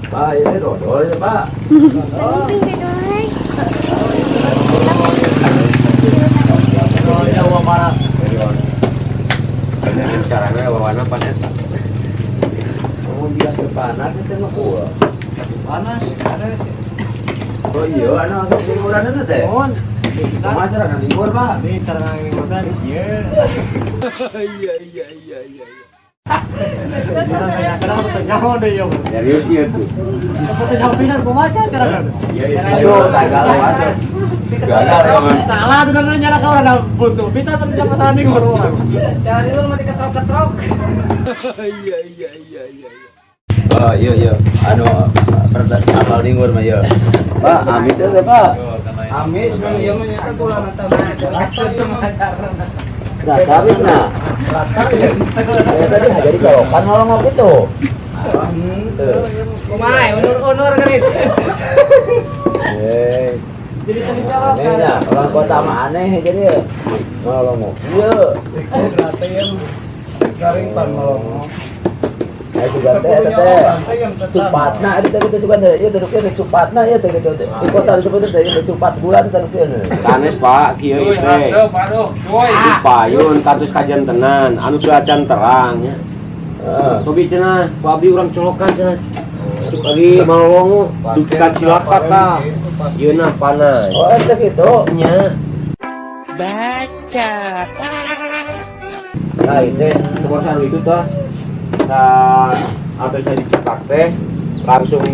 Pak, ini dodol ya Pak. Jawa Barat. Ini caranya warna panas. Oh dia panas itu mah kuah. Panas ada. Oh iya, anak masuk liburan itu teh. Mohon. Masyarakat libur Pak. Di cara liburan iya. Iya. Kenapa terjauh deh ya? Serius ya tuh. Seperti jauh pisan kumaha cara kan? Iya, gagal aja. Gagal ya. Salah tuh dan nyala kau ada buntu. Bisa tapi dapat salah nih orang. Jangan itu mah diketrok-ketrok. Iya. Oh iya. Anu kapal lingur mah ya. Pak, amis ya Pak. Amis mun ieu mah nyata kula nata. Nah, habis nah. Saya tadi jadi colokan malah ngopi tuh. Kumaha unur-unur geus. Jadi tadi Aneh ya, orang kota mah aneh jadi malah ngopi. Iya. Latihan garing pan malong. Ayo juga teh. Cupatna ada teh suka teh. Ieu duduknya cupatna ya teh gitu. Di kota disebut teh cupat bulan teh kieu. Sanes Pak, kieu ieu teh. Dipayun katus kajian tenan, anu cuacan terang nya. Tobi cenah, ku abdi urang colokan cenah. Cuk abdi malongo dudukan silakat tah. Ieu nah panas. Oh, teh gitu. Nya. Nah, itu kebosan itu tuh. Atau saya dicetak teh langsung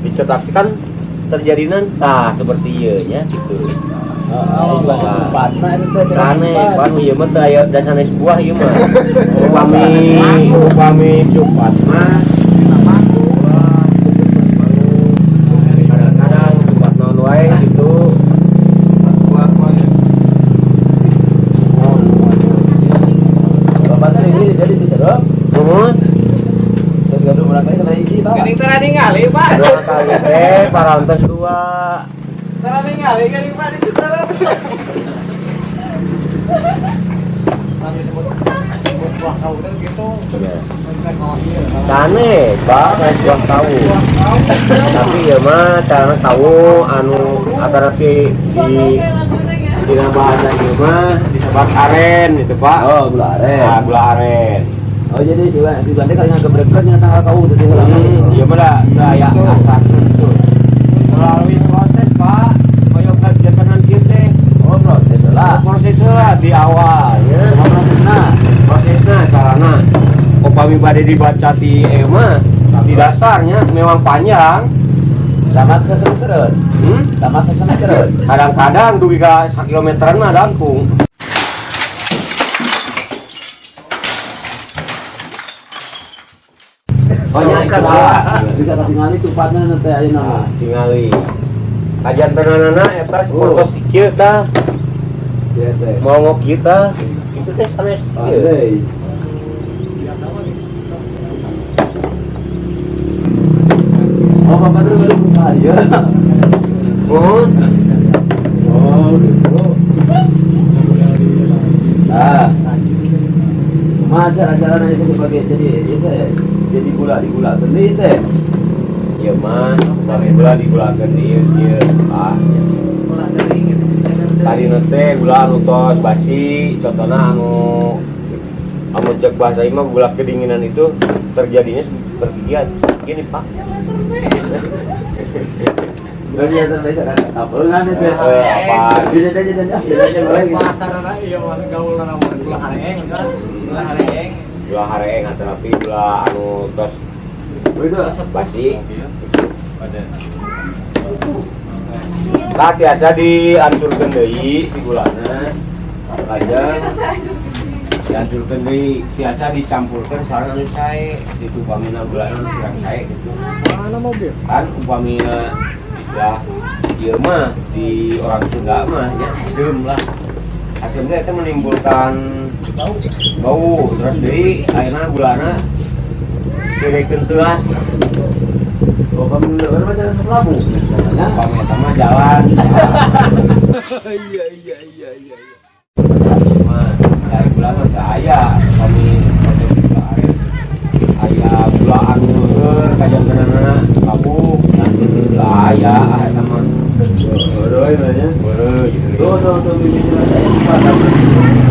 dicetak kan terjadinan seperti ieu nya gitu. Cupatna itu teh. Kane, pan ieu mah teh aya da sanes buah ieu mah. Upami cupat mah kadang-kadang cupat naon wae gitu. Bapak teh ini jadi si terus. Nuhun. Gaduh merangkai kena hiji tah. Geuning teu ningali, Pak. Dua kali teh parantos 2. Teu ningali geuning Pak di situ. Kami sebut buah kau dan gitu. Cane, Pak, kayak buah tahu. Tapi ya mah caranya tahu anu antara di Cina bahasa ieu mah disebut aren itu, Pak. Oh, gula aren. Nah, gula aren. Oh jadi si Gante kali ngegebrek-gebreknya tanggal kau teh heula. Iya mah da aya asal itu. Melalui proses, Pak. Koyo kajenan kieu teh. Oh, proses lah. Proses lah di awal ya. Prosesnya carana upami bade dibaca di mah di dasarnya memang panjang. Tamat sesemesteran. Tamat sesemesteran. Kadang-kadang dugi ka 1 kilometeran mah rampung. Banyak kan bisa ketinggalan cupatna nanti ayeuna. Tingali. Kajian tenanana eta sepertos kieu tah. Iya teh. Mau ngopi tah. Itu teh sanes kieu. Pandai. Oh, Bapak tuh baru saya. Mohon. Oh, gitu. Nah, cuma acara-acara itu sebagai jadi gula geni teh. Ieu mah bagi gula digulakeun ieu Bola teuing gitu. tadi teh gula anu tos basi contohna anu cek bahasa imah gula kedinginan itu terjadinya seperti gini Pak. Berarti ya terbiasa kan apa kan itu? Apa? Jadi lagi. Pasarana ieu mah gaul nama gula hareng kan. Gula hareng. Gula hareng tapi gula anu tos Itu basi lah biasa dihancurkan deui si gulana lajeng dihancurkan deui biasa dicampurkan sareng anu sae ditu upamina gulana kurang sae gitu Mana mobil? kan upamina istilah ieu mah di orang Sunda mah ya asem lah asem teh menimbulkan bau terus deui ayeuna gulana direkeun teuas. Oh, kamu udah macam selabu. Ya, Upami eta mah jalan. Iya. Mah dari gula mah teu aya kami gula aren aya gula anu heueur kajangan itu saya lupa.